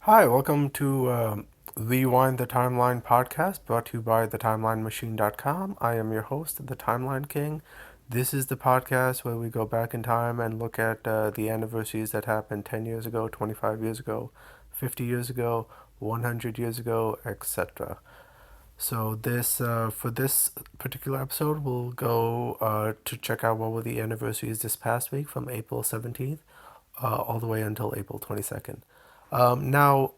Hi, welcome to Rewind the Timeline podcast brought to you by thetimelinemachine.com. I am your host, the Timeline King. This is the podcast where we go back in time and look at the anniversaries that happened 10 years ago, 25 years ago, 50 years ago, 100 years ago, etc. So for this particular episode, we'll go to check out what were the anniversaries this past week from April 17th all the way until April 22nd. Now,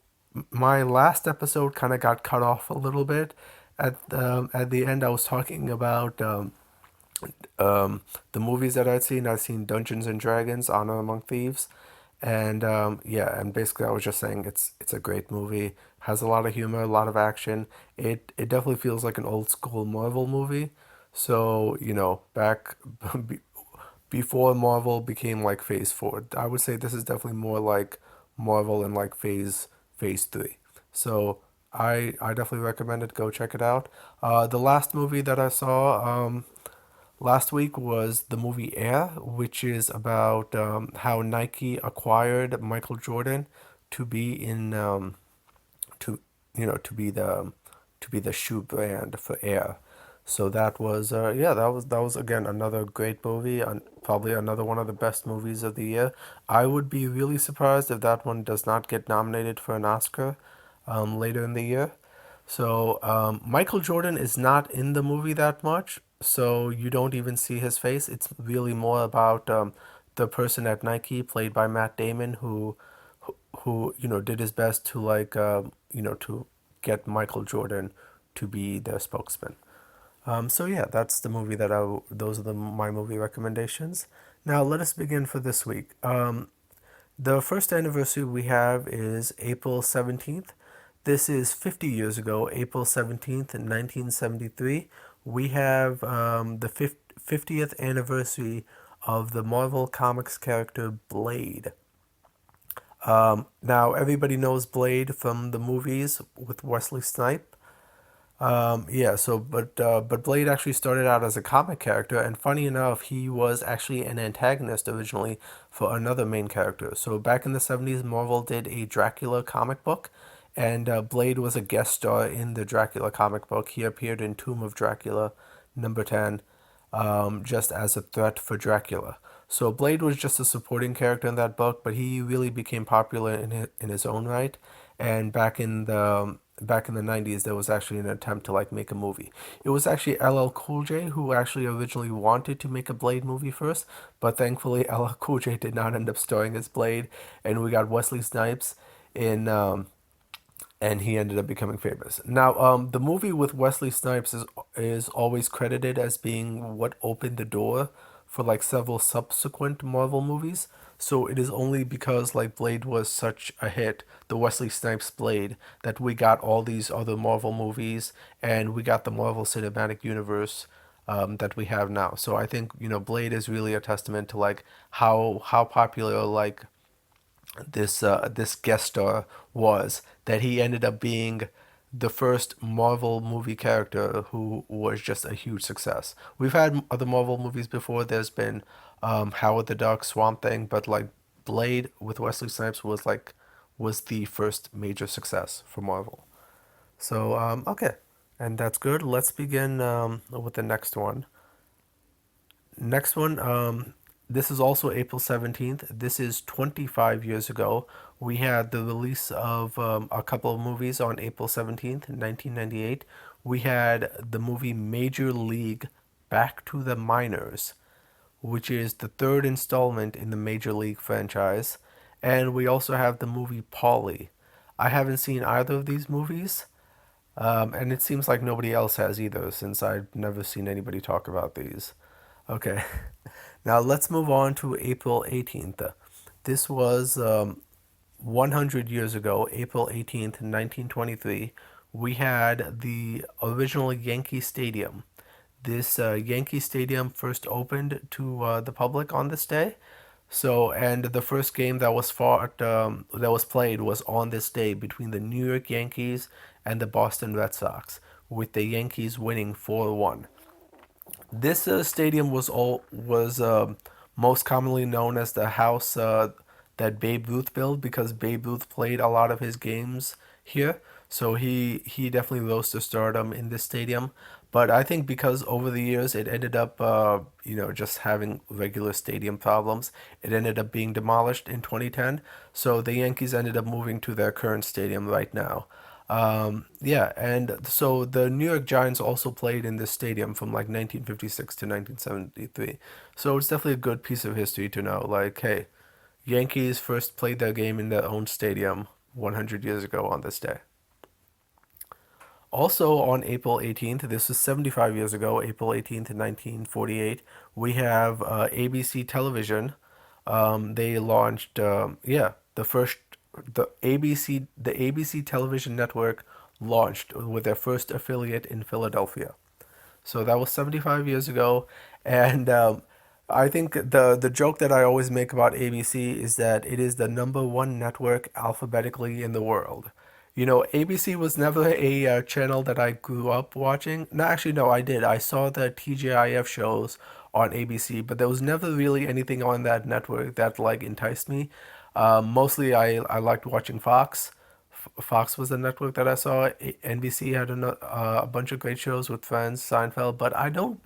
my last episode kind of got cut off a little bit. At the end, I was talking about the movies that I'd seen. I'd seen Dungeons and Dragons, Honor Among Thieves, and yeah, and basically I was just saying it's a great movie. Has a lot of humor, a lot of action. It definitely feels like an old school Marvel movie. So back before Marvel became like Phase 4, I would say this is definitely more like Marvel in like Phase 3. So I definitely recommend it. Go check it out. The last movie that I saw last week was the movie Air, which is about how Nike acquired Michael Jordan to be in to you know to be the shoe brand for Air. So that was yeah, that was again another great movie and probably another one of the best movies of the year. I would be really surprised if that one does not get nominated for an Oscar later in the year. So Michael Jordan is not in the movie that much, so you don't even see his face. It's really more about the person at Nike, played by Matt Damon, who did his best to to get Michael Jordan to be their spokesman. So yeah, that's the movie those are my movie recommendations. Now let us begin for this week. The first anniversary we have is April 17th. This is 50 years ago, April 17th, 1973. We have the 50th anniversary of the Marvel Comics character Blade. Now, everybody knows Blade from the movies with Wesley Snipes. Yeah, but Blade actually started out as a comic character, and funny enough, he was actually an antagonist originally for another main character. So back in the 70s, Marvel did a Dracula comic book, and Blade was a guest star in the Dracula comic book. He appeared in Tomb of Dracula, number 10, just as a threat for Dracula. So Blade was just a supporting character in that book, but he really became popular in his own right. And back in the 90s, there was actually an attempt to like make a movie. It was actually LL Cool J who actually originally wanted to make a Blade movie first, but thankfully LL Cool J did not end up starring as Blade, and we got Wesley Snipes in and he ended up becoming famous. Now, the movie with Wesley Snipes is always credited as being what opened the door for like several subsequent Marvel movies. So it is only because like Blade was such a hit, the Wesley Snipes Blade, that we got all these other Marvel movies and we got the Marvel Cinematic Universe that we have now. So I think Blade is really a testament to like how popular like this guest star was, that he ended up being the first Marvel movie character who was just a huge success. We've had other Marvel movies before. There's been Howard the Duck, Swamp Thing, but like Blade with Wesley Snipes was the first major success for Marvel. So okay, and that's good. Let's begin with the next one. Next one, this is also April 17th. This is 25 years ago. We had the release of a couple of movies on April 17th, 1998. We had the movie Major League Back to the Minors, which is the third installment in the Major League franchise. And we also have the movie Paulie. I haven't seen either of these movies, and it seems like nobody else has either, since I've never seen anybody talk about these. Okay, now let's move on to April 18th. This was 100 years ago, April 18th, 1923. We had the original Yankee Stadium. This Yankee Stadium first opened to the public on this day. So, and the first game that was played was on this day between the New York Yankees and the Boston Red Sox, with the Yankees winning 4-1. This stadium was most commonly known as the that Babe Ruth built because Babe Ruth played a lot of his games here. So he definitely rose to stardom in this stadium. But I think because over the years it ended up, just having regular stadium problems, it ended up being demolished in 2010. So the Yankees ended up moving to their current stadium right now. Yeah, and so the New York Giants also played in this stadium from like 1956 to 1973. So it's definitely a good piece of history to know. Like, hey, Yankees first played their game in their own stadium 100 years ago on this day. Also on April 18th, this was 75 years ago, April 18th, 1948, we have ABC Television. They launched, the ABC Television Network launched with their first affiliate in Philadelphia. So that was 75 years ago. And I think the joke that I always make about ABC is that it is the number one network alphabetically in the world. ABC was never a channel that I grew up watching. No, actually, no, I did. I saw the TGIF shows on ABC, but there was never really anything on that network that like enticed me. Mostly, I liked watching Fox. Fox was the network that I saw. NBC had a bunch of great shows with Friends, Seinfeld, but I don't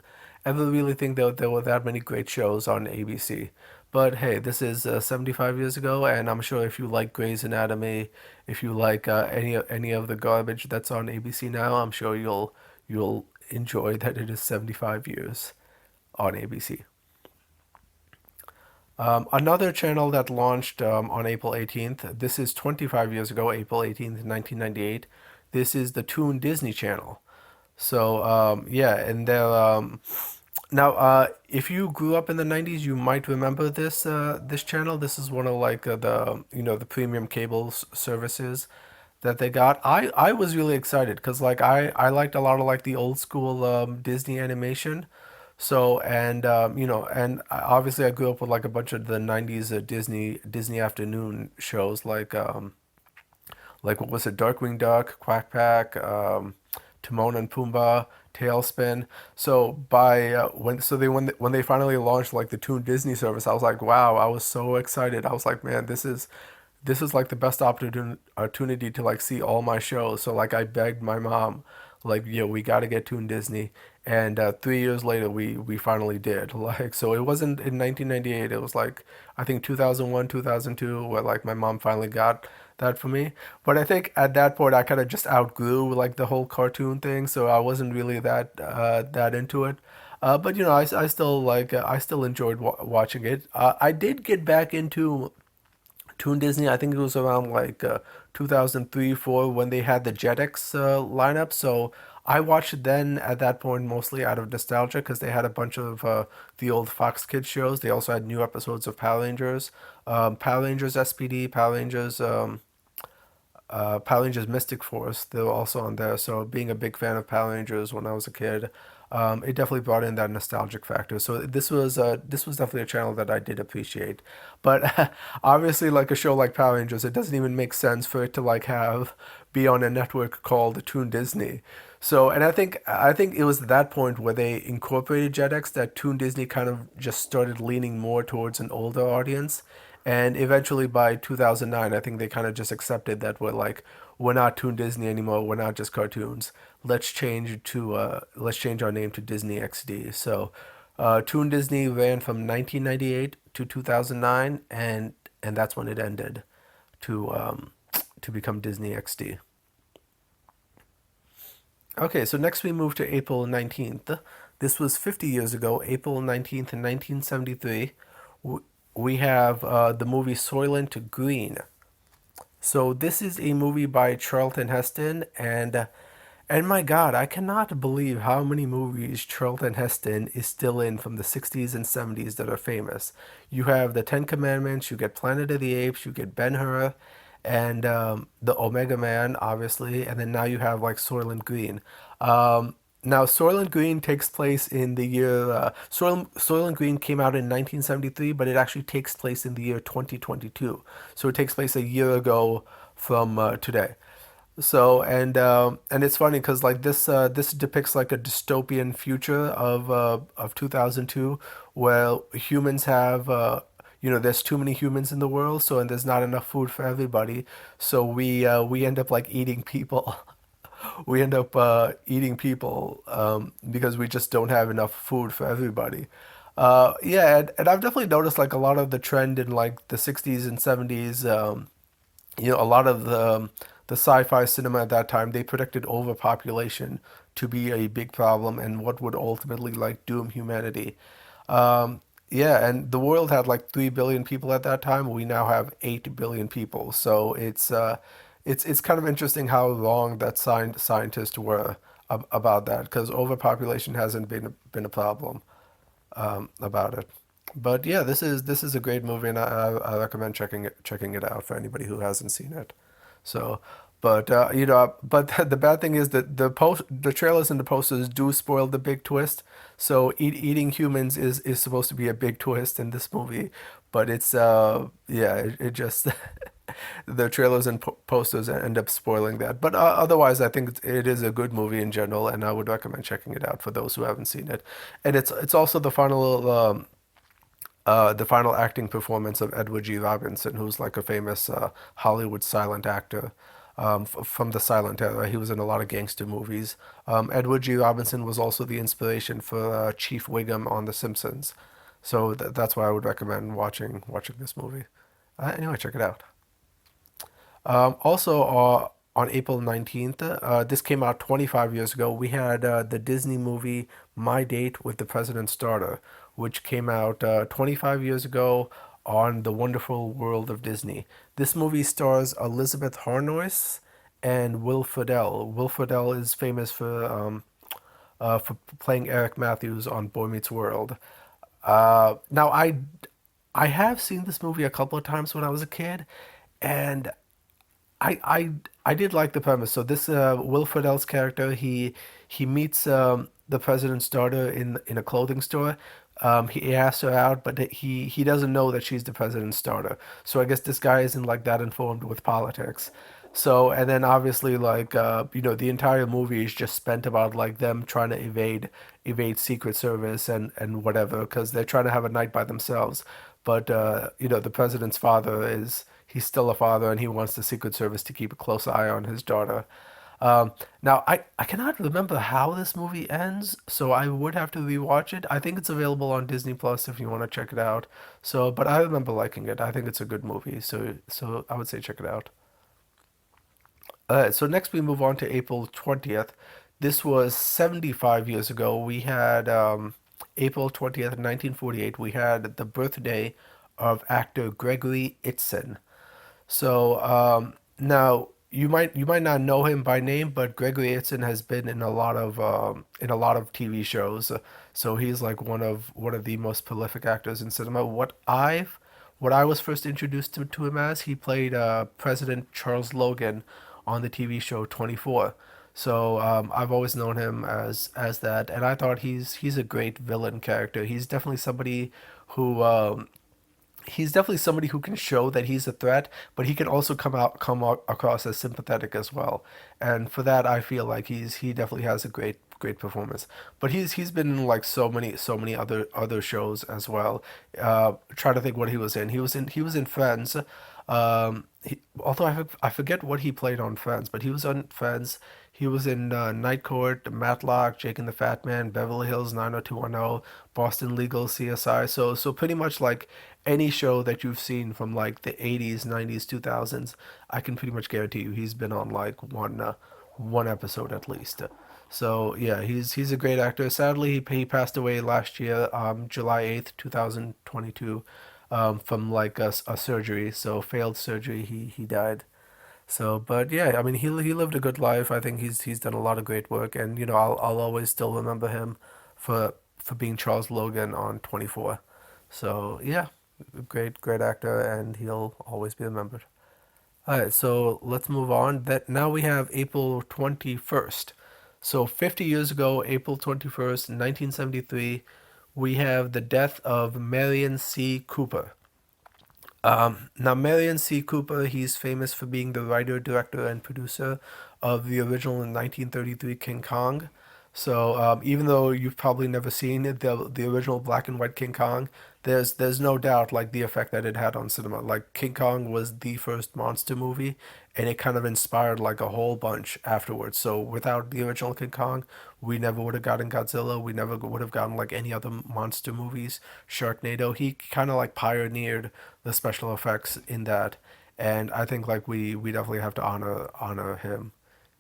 ever really think there were that many great shows on ABC. But hey, this is 75 years ago, and I'm sure if you like Grey's Anatomy, if you like any of the garbage that's on ABC now, I'm sure you'll enjoy that it is 75 years on ABC. Another channel that launched on April 18th, this is 25 years ago, April 18th, 1998. This is the Toon Disney channel. So, yeah, and now, if you grew up in the 90s, you might remember this channel. This is one of like the premium cable services that they got. I was really excited because like I liked a lot of like the old school Disney animation. So and obviously I grew up with like a bunch of the 90s Disney afternoon shows like what was it, Darkwing Duck, Quack Pack, Timon and Pumbaa, Tailspin. So by when they finally launched like the Toon Disney service, I was like, wow, I was so excited. I was like, man, this is like the best opportunity to like see all my shows. So like I begged my mom, like, we got to get Toon Disney. And 3 years later, we finally did. Like, so it wasn't in 1998. It was like I think 2001, 2002, where like my mom finally got that for me. But I think at that point, I kind of just outgrew like the whole cartoon thing, so I wasn't really that into it. But I still I still enjoyed watching it. I did get back into Toon Disney. I think it was around like 2003, 4 when they had the Jetix lineup. So I watched it then at that point mostly out of nostalgia because they had a bunch of the old Fox Kids shows. They also had new episodes of Power Rangers, Power Rangers SPD, Power Rangers Mystic Force. They were also on there. So being a big fan of Power Rangers when I was a kid, it definitely brought in that nostalgic factor. So this was definitely a channel that I did appreciate. But obviously, like a show like Power Rangers, it doesn't even make sense for it to like have be on a network called Toon Disney. So, and I think it was at that point where they incorporated Jetix that Toon Disney kind of just started leaning more towards an older audience. And eventually by 2009, I think they kind of just accepted that we're not Toon Disney anymore. We're not just cartoons. Let's change our name to Disney XD. So, Toon Disney ran from 1998 to 2009, and that's when it ended to to become Disney XD. Okay, so next we move to April 19th. This was 50 years ago, April 19th, 1973. We have the movie Soylent Green. So this is a movie by Charlton Heston, and my God, I cannot believe how many movies Charlton Heston is still in from the 60s and 70s that are famous. You have The Ten Commandments, you get Planet of the Apes, you get Ben-Hur, and the Omega Man, obviously, and then now you have like Soylent Green. Now, Soylent Green takes place in the year. Soylent Green came out in 1973, but it actually takes place in the year 2022. So it takes place a year ago from today. So and it's funny because like this depicts like a dystopian future of 2002 where humans have there's too many humans in the world, so and there's not enough food for everybody, so we end up like eating people. We end up eating people because we just don't have enough food for everybody. Yeah, and I've definitely noticed like a lot of the trend in like the 60s and 70s. A lot of the sci-fi cinema at that time, they predicted overpopulation to be a big problem and what would ultimately like doom humanity. Yeah, and the world had like 3 billion people at that time. We now have 8 billion people. So it's kind of interesting how wrong that scientists were about that because overpopulation hasn't been a problem about it. But yeah, this is a great movie, and I recommend checking it out for anybody who hasn't seen it. So, but but the bad thing is that the trailers and the posters do spoil the big twist. So eating humans is supposed to be a big twist in this movie, but it's yeah, it just the trailers and posters end up spoiling that. But otherwise, I think it is a good movie in general, and I would recommend checking it out for those who haven't seen it. And it's also the final acting performance of Edward G. Robinson, who's like a famous Hollywood silent actor from the silent era. He was in a lot of gangster movies. Edward G. Robinson was also the inspiration for Chief Wiggum on The Simpsons. So that's why I would recommend watching this movie. Anyway, check it out. Also, on April 19th, this came out 25 years ago, we had the Disney movie My Date with the President's Daughter, which came out 25 years ago on The Wonderful World of Disney. This movie stars Elizabeth Harnois and Will Friedle. Will Friedle is famous for playing Eric Matthews on Boy Meets World. Now, I have seen this movie a couple of times when I was a kid, and I did like the premise. So this Will Friedle's character, he meets the president's daughter in a clothing store. He asks her out, but he doesn't know that she's the president's daughter. So I guess this guy isn't like that informed with politics. So and then obviously like the entire movie is just spent about like them trying to evade Secret Service and whatever because they're trying to have a night by themselves. But the president's father is he's still a father and he wants the Secret Service to keep a close eye on his daughter. Now, I cannot remember how this movie ends, so I would have to rewatch it. I think it's available on Disney Plus if you want to check it out. So, but I remember liking it. I think it's a good movie, so I would say check it out. So next we move on to April 20th. This was 75 years ago. We had April 20th, 1948. We had the birthday of actor Gregory Itzin. So now you might not know him by name, but Gregory Itzin has been in a lot of TV shows. So he's like one of the most prolific actors in cinema. What I was first introduced to him as, he played President Charles Logan on the TV show 24. So I've always known him as that, and I thought he's a great villain character. He's definitely somebody who can show that he's a threat, but he can also come out across as sympathetic as well. And for that, I feel like he definitely has a great performance. But he's been in like so many other shows as well. Trying to think what he was in. He was in Friends. Although I forget what he played on Friends, but he was on Friends. He was in Night Court, Matlock, Jake and the Fat Man, Beverly Hills 90210, Boston Legal, CSI. So pretty much like any show that you've seen from like the 80s, 90s, 2000s, I can pretty much guarantee you he's been on like one episode at least. So yeah, he's a great actor. Sadly, he passed away last year, July 8th, 2022, from like a surgery. So failed surgery. He died. So, but yeah, I mean, he lived a good life. I think he's done a lot of great work, and I'll always still remember him for being Charles Logan on 24. So yeah, great actor, and he'll always be remembered. All right, so let's move on. That now we have April 21st. So 50 years ago, April 21st, 1973, we have the death of Merian C. Cooper. Now, Merian C. Cooper, he's famous for being the writer, director, and producer of the original 1933 King Kong. So even though you've probably never seen it, the original black and white King Kong, there's no doubt like the effect that it had on cinema. Like King Kong was the first monster movie, and it kind of inspired like a whole bunch afterwards. So without the original King Kong, we never would have gotten Godzilla. We never would have gotten like any other monster movies. Sharknado. He kind of like pioneered the special effects in that, and I think like we definitely have to honor him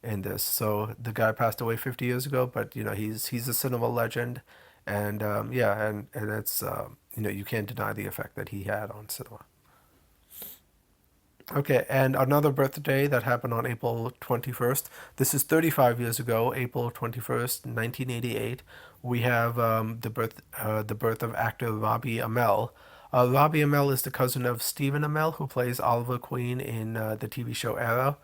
in this. So the guy passed away 50 years ago, but he's a cinema legend, and yeah, and it's you can't deny the effect that he had on cinema. Okay, and another birthday that happened on April 21st. This is 35 years ago, April 21st, 1988. We have the birth of actor Robbie Amell. Robbie Amell is the cousin of Stephen Amell, who plays Oliver Queen in the TV show Arrow.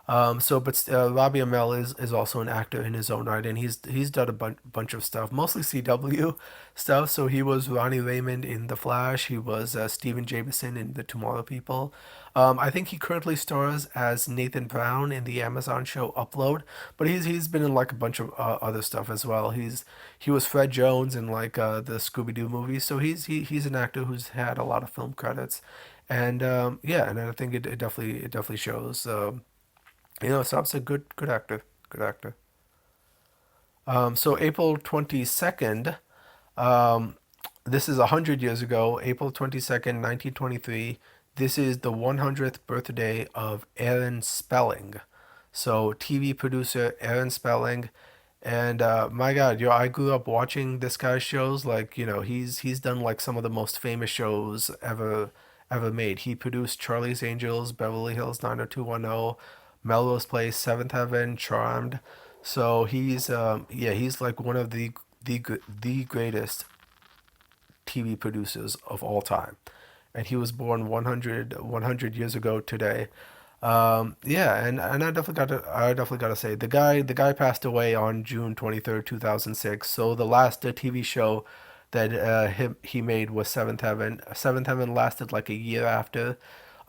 But Robbie Amell is also an actor in his own right, and he's done a bunch of stuff, mostly CW stuff. So he was Ronnie Raymond in The Flash. He was Stephen Jameson in The Tomorrow People. I think he currently stars as Nathan Brown in the Amazon show Upload, but he's been in like a bunch of other stuff as well. He was Fred Jones in like the Scooby Doo movies, so he's an actor who's had a lot of film credits, and yeah, and I think it definitely shows. Saab's a good actor. Good actor. So April 22nd, um, this is 100 years ago, April 22nd, 1923. This is the 100th birthday of Aaron Spelling. So TV producer Aaron Spelling, and my God, I grew up watching this guy's shows. Like, he's done like some of the most famous shows ever made. He produced Charlie's Angels, Beverly Hills 90210, Melrose Place, Seventh Heaven, Charmed. So he's like one of the greatest TV producers of all time. And he was born 100 years ago today. Yeah, and I definitely got to say the guy passed away on June 23rd, 2006. So the last TV show that he made was Seventh Heaven. Seventh Heaven lasted like a year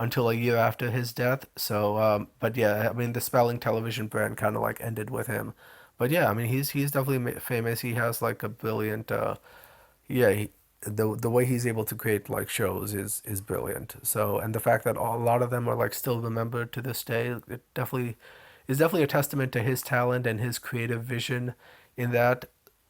until a year after his death. So but yeah, I mean the Spelling television brand kind of like ended with him. But yeah, I mean he's definitely famous. He has like a brilliant yeah, the way he's able to create like shows is brilliant. So, and the fact that a lot of them are like still remembered to this day, it definitely is definitely a testament to his talent and his creative vision in that.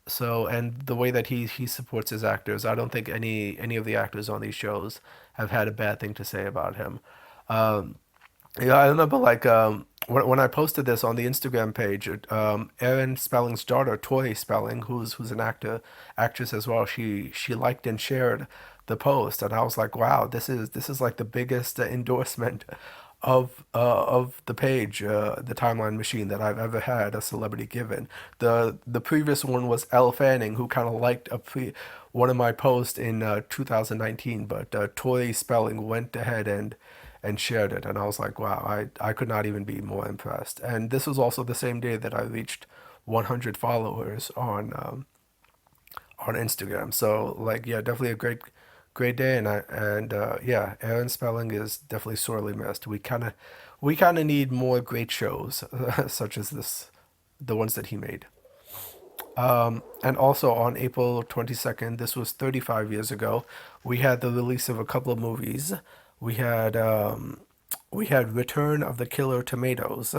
So, and the way that he supports his actors, I don't think any of the actors on these shows have had a bad thing to say about him. Um, yeah, I remember like when I posted this on the Instagram page, Aaron Spelling's daughter, Tori Spelling, who's an actress as well, she liked and shared the post, and I was like, wow, this is like the biggest endorsement of the page, the Timeline Machine that I've ever had a celebrity given. The previous one was Elle Fanning, who kind of liked one of my posts in 2019, but Tori Spelling went ahead and shared it, and I was like, wow, I could not even be more impressed. And this was also the same day that I reached 100 followers on Instagram. So like, yeah, definitely a great day, and yeah, Aaron Spelling is definitely sorely missed. We kind of need more great shows such as this, the ones that he made. And also on April 22nd, this was 35 years ago, we had the release of a couple of movies. We had Return of the Killer Tomatoes,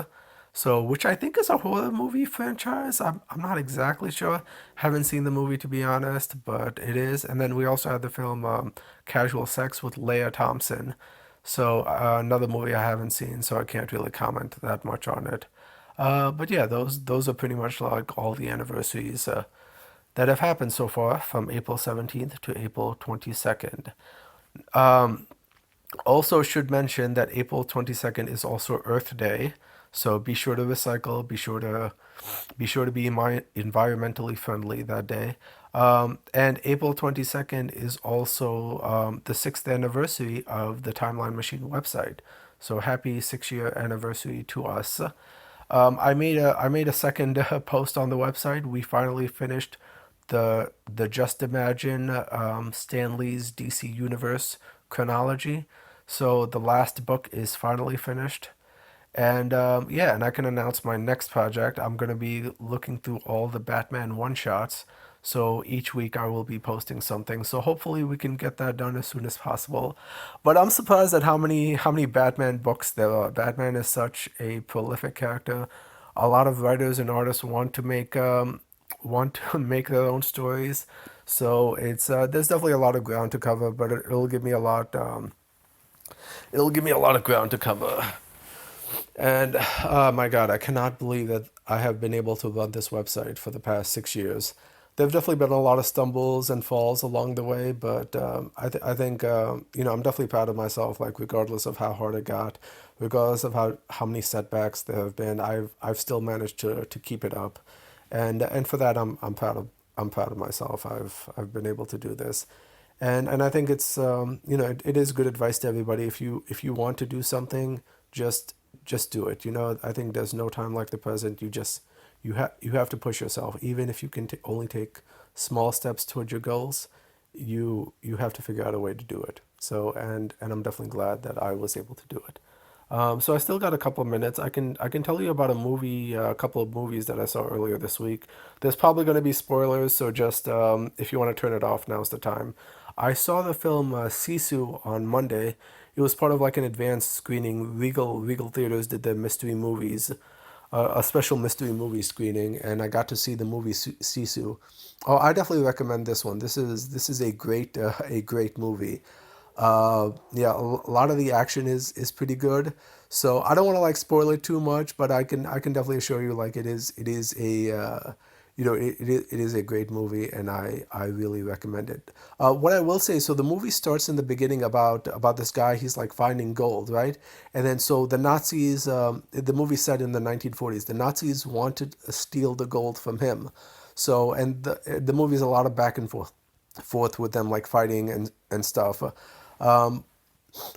so which I think is a horror movie franchise. I'm not exactly sure. Haven't seen the movie to be honest, but it is. And then we also had the film Casual Sex with Leah Thompson. So another movie I haven't seen, so I can't really comment that much on it. But yeah, those are pretty much like all the anniversaries that have happened so far from April 17th to April 22nd. Also, should mention that April 22nd is also Earth Day, so be sure to recycle. Be sure to be environmentally friendly that day. And April 22nd is also the sixth anniversary of the Timeline Machine website. So happy 6 year anniversary to us. I made a second post on the website. We finally finished the Just Imagine Stan Lee's DC Universe chronology. So the last book is finally finished, And yeah, and I can announce my next project. I'm going to be looking through all the Batman one shots. So each week I will be posting something. So hopefully we can get that done as soon as possible. But I'm surprised at how many Batman books there are. Batman is such a prolific character. A lot of writers and artists want to make their own stories. So it's there's definitely a lot of ground to cover, but it'll give me a lot of ground to cover. And oh my God, I cannot believe that I have been able to run this website for the past 6 years. There have definitely been a lot of stumbles and falls along the way, but I think I'm definitely proud of myself. Like regardless of how hard it got, regardless of how many setbacks there have been, I've still managed to keep it up, and for that I'm proud of myself. I've been able to do this, and I think it's it is good advice to everybody. If you want to do something, just just do it. I think there's no time like the present. You have to push yourself, even if you can only take small steps toward your goals. You have to figure out a way to do it. So and I'm definitely glad that I was able to do it. So I still got a couple of minutes. I can tell you about a couple of movies that I saw earlier this week. There's probably going to be spoilers, so just if you want to turn it off, now's the time. I saw the film Sisu on Monday. It was part of like an advanced screening. Regal Theaters did their mystery movies, a special mystery movie screening, and I got to see the movie Sisu. Oh, I definitely recommend this one. This is a great movie. Yeah, a lot of the action is pretty good. So I don't want to like spoil it too much, but I can definitely assure you like it is a it is a great movie, and I really recommend it. What I will say, so the movie starts in the beginning about this guy. He's like finding gold, right? And then so the Nazis, the movie set in the 1940s. The Nazis wanted to steal the gold from him. So and the movie is a lot of back and forth with them like fighting and stuff. Um,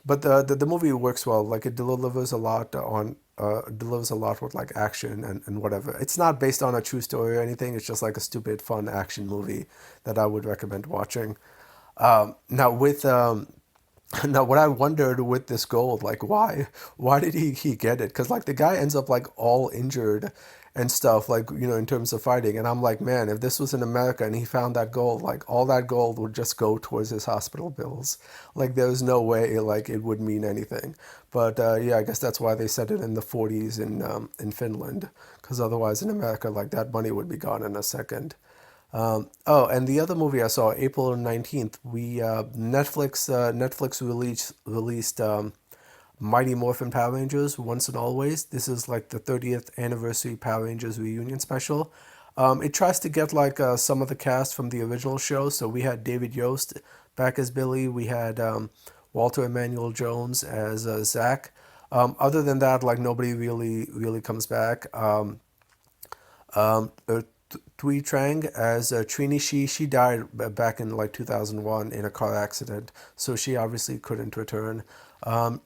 but the movie works well. Like it delivers a lot with like action and whatever. It's not based on a true story or anything. It's just like a stupid fun action movie that I would recommend watching. Now with now what I wondered with this gold, like why did he get it? Because like the guy ends up like all injured and stuff, like in terms of fighting. And I'm like, man, if this was in America and he found that gold, like all that gold would just go towards his hospital bills. Like there's no way like it would mean anything. But yeah, I guess that's why they set it in the 40s in Finland, because otherwise in America, like that money would be gone in a second. Oh, and the other movie I saw, April 19th, Netflix released Mighty Morphin Power Rangers Once and Always. This is like the 30th anniversary Power Rangers reunion special. It tries to get like some of the cast from the original show. So we had David Yost back as Billy. We had Walter Emmanuel Jones as Zach. Other than that, like nobody really comes back. Thuy Trang as Trini. She died back in like 2001 in a car accident, so she obviously couldn't return. Um,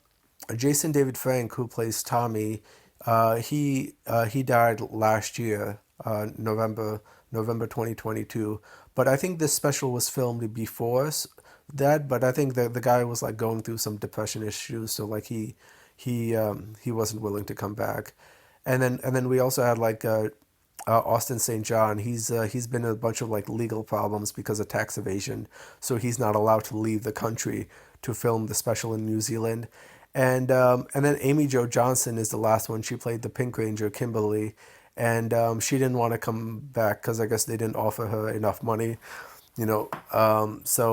Jason David Frank, who plays Tommy, he died last year, November 2022. But I think this special was filmed before that. But I think the guy was like going through some depression issues, so like he wasn't willing to come back. And then we also had like Austin St. John. He's been in a bunch of like legal problems because of tax evasion, so he's not allowed to leave the country to film the special in New Zealand. And then Amy Jo Johnson is the last one. She played the Pink Ranger, Kimberly, and she didn't want to come back because I guess they didn't offer her enough money. So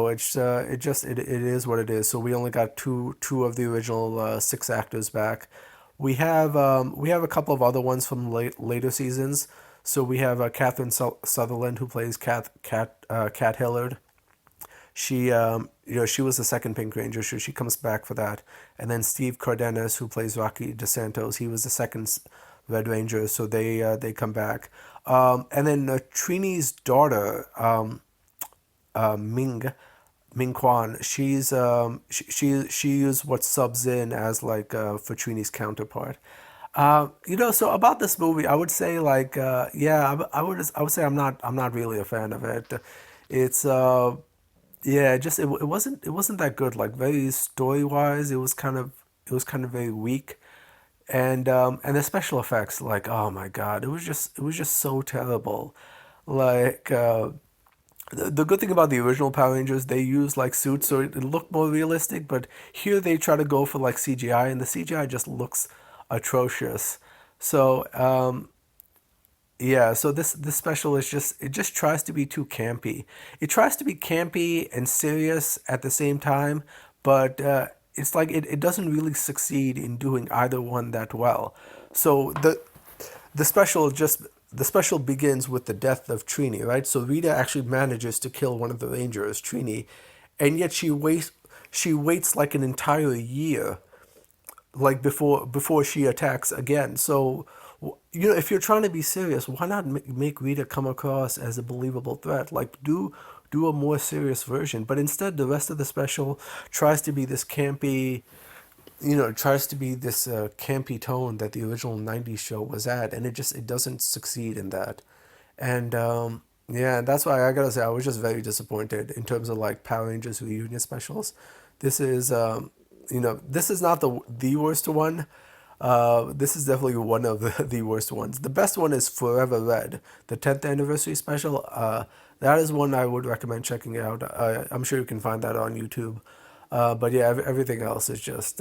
it is what it is. So we only got two of the original six actors back. We have a couple of other ones from later seasons. So we have Catherine Sutherland, who plays Cat Hillard. She was the second Pink Ranger, so she comes back for that. And then Steve Cardenas, who plays Rocky DeSantos, he was the second Red Ranger, so they come back. And then Trini's daughter, Ming Ming Quan, she is what subs in as like for Trini's counterpart. So about this movie, I would say like yeah, I would say I'm not really a fan of it. It's yeah, it wasn't that good. Like very story wise, it was kind of very weak. And the special effects, like, oh my god, it was just so terrible. Like, the good thing about the original Power Rangers, they use like suits so it looked more realistic, but here they try to go for like CGI, and the CGI just looks atrocious. So yeah, so this special is just, it just tries to be too campy. It tries to be campy and serious at the same time, but it's like it doesn't really succeed in doing either one that well. So the special just the special begins with the death of Trini, right? So Rita actually manages to kill one of the Rangers, Trini, and yet she waits like an entire year, like before she attacks again. So if you're trying to be serious, why not make Rita come across as a believable threat? Like, do a more serious version. But instead, the rest of the special tries to be this campy, tries to be this campy tone that the original '90s show was at, and it doesn't succeed in that. And yeah, and that's why I gotta say I was just very disappointed in terms of like Power Rangers reunion specials. This is this is not the worst one. This is definitely one of the worst ones. The best one is Forever Red, the 10th anniversary special. That is one I would recommend checking out. I'm sure you can find that on YouTube. But yeah, everything else is just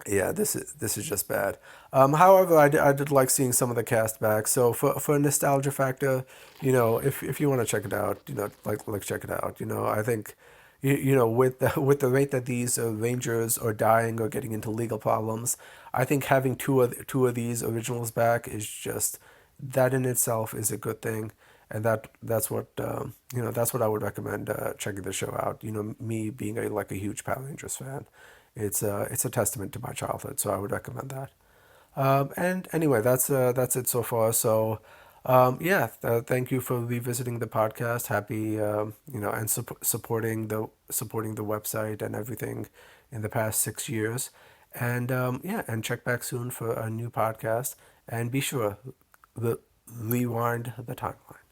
yeah, this is just bad. However, I did like seeing some of the cast back. So for a nostalgia factor, if you want to check it out, like check it out. I think with with the rate that these Rangers are dying or getting into legal problems, I think having two of these originals back is just, that in itself is a good thing, and that's what I would recommend checking the show out. Me being a huge Power Rangers fan, it's a testament to my childhood, so I would recommend that. And anyway, that's it so far. So yeah, thank you for revisiting the podcast. Happy and supporting the website and everything in the past 6 years. And yeah, and check back soon for a new podcast. And be sure, the rewind the timeline.